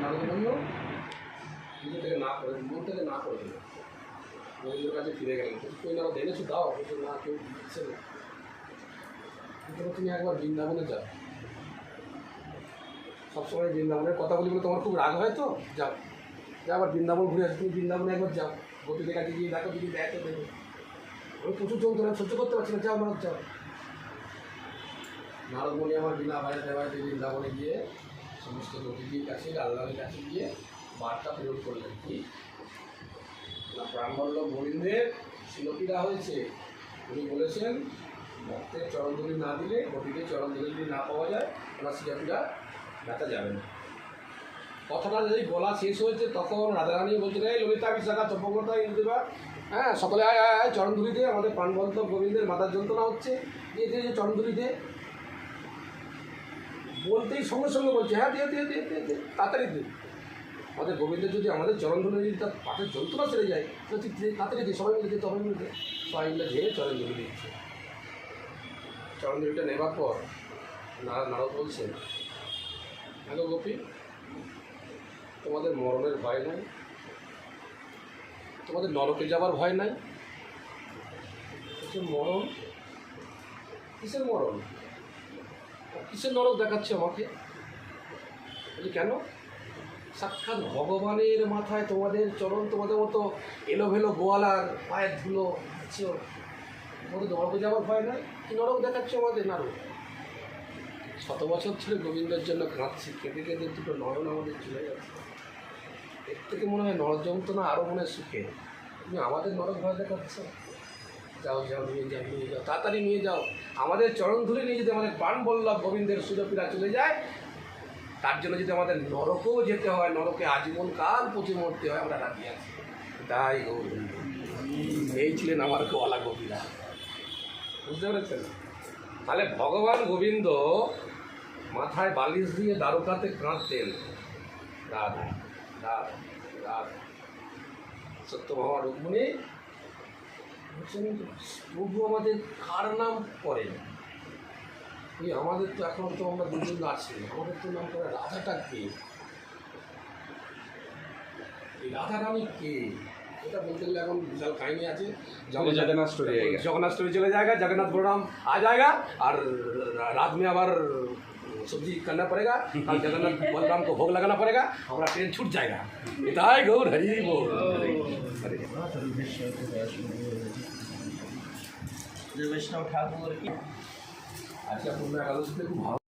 নারদ বলল নিজে থেকে না করে মন থেকে না করে দিল। গোবিন্দের কাছে ফিরে গেলেন, তুই নারদ এনেছো দাও, বলছো না কেউ দিচ্ছে না। কিন্তু তুমি একবার বৃন্দাবনে যাও, সবসময় বৃন্দাবনের কথা বলি বলে তোমার খুব রাগ হয় তো, যাও যা আবার বৃন্দাবন ঘুরে আসো, তুমি বৃন্দাবনে একবার যাও, গোপীদের কাছে গিয়ে দেখো যদি দেয় তো দেবে। আমি প্রচুর যন্ত্রণা সহ্য করতে পারছি না, যাও নারদ যাও। নারদমণি আমার বিনা বাজাতে বাজাতে বৃন্দাবনে গিয়ে সমস্ত গোপীজির কাছে আল্লাহের কাছে গিয়ে বার্তা প্রেরণ করলেন কি না, প্রাণবল্লভ গোবিন্দের শিলপীড়া হয়েছে। উনি বলেছেন ভক্তের চরণধুলি না দিলে, গোপীদের চরণধুলি যদি না পাওয়া যায় ওনার শিলপীড়া ব্যথা যাবে না। কথাটা যদি বলা শেষ হয়েছে তখন রাধারানী বলছেন, এই ললিতা বিশাখা চম্পকতা ইন্দিবা, হ্যাঁ সকলে আয় আয় আয় চরণধুলি দিয়ে, আমাদের প্রাণবল্লভ গোবিন্দের মাথার যন্ত্রণা হচ্ছে, দিয়ে দিয়ে চরণধুলি দিয়ে। বলতেই সঙ্গে সঙ্গে বলছে, হ্যাঁ দিয়ে দিয়ে দিয়ে দিয়ে দিয়ে তাড়াতাড়ি দিন। আমাদের গোবিন্দের যদি আমাদের চরণধুলি যদি তার পাঠের যন্ত্রণা সেরে যায় তাড়াতাড়ি দিয়ে, সবাই মিলে দিয়ে, সবাই মিলে দিয়ে, সবাই মিলে দিয়ে চরণধুলি দিচ্ছে। চরণধুলিটা নেবার পর নারদ বলছেন, হ্যালো গোপী, তোমাদের মরণের ভয় নাই, তোমাদের নরকে যাবার ভয় নাই। মরণ কিসের মরণ, কিসের নরক দেখাচ্ছে আমাকে? বলি কেন? সাক্ষাৎ ভগবানের মাথায় তোমাদের চরণ, তোমাদের মতো এলোভেলো গোয়ালার পায়ের ধুলো আছে, তোমাদের নরকে যাবার ভয় নাই, কি নরক দেখাচ্ছে আমাদের? নারক শত বছর ছিল গোবিন্দের জন্য কাঁদছি, কেঁদে কেঁদে দুটো নয়ন আমাদের চলে যাচ্ছে। এর থেকে মনে হয় নরক যন্ত্রণা আরও মনে সুখে। তুমি আমাদের নরক ভয় দেখাচ্ছ? যাও যাও, নিয়ে যাও, নিয়ে যাও, তাড়াতাড়ি নিয়ে যাও। আমাদের চরণ ধরে নিয়ে যদি আমাদের প্রাণবল্লভ গোবিন্দের শিলপীড়া চলে যায়, তার জন্য যদি আমাদের নরকেও যেতে হয়, নরকে আজীবন কাল পচে মরতে হয়, আমরা রাজি আছি। তাই গোবিন্দ, এই ছিলেন আমার গোয়ালা গোপীরা, বুঝতে পেরেছেন? তাহলে ভগবান গোবিন্দ মাথায় বালিশ দিয়ে দ্বারকাতে কাঁদতেন, রাধা রাধা রাধা। সত্যভামা রুক্মিণী বলছেন, প্রভু আমাদের কার নাম করেন? এই আমাদের তো এখন তো আমরা দুজন আছি, আমাদের তো নাম করে রাধাটা কে? এই রাধা রানী কে? এটা বলতে গেলে এখন বিশাল কাহিনী আছে। जगन्नाथ स्टोरी जगन्नाथ स्टोरी चले जाएगा, जगन्नाथ प्रोग्राम आ जाएगा और रात में आবার सब्जी करना पड़ेगा, कल जगन्नाथ बलराम को भोग लगाना पड़ेगा, हमारा ट्रेन छूट जाएगा। इताई गौर हरि बोल। वैष्णव ठाकुर की अच्छा, पूर्ण एकादशी में खूब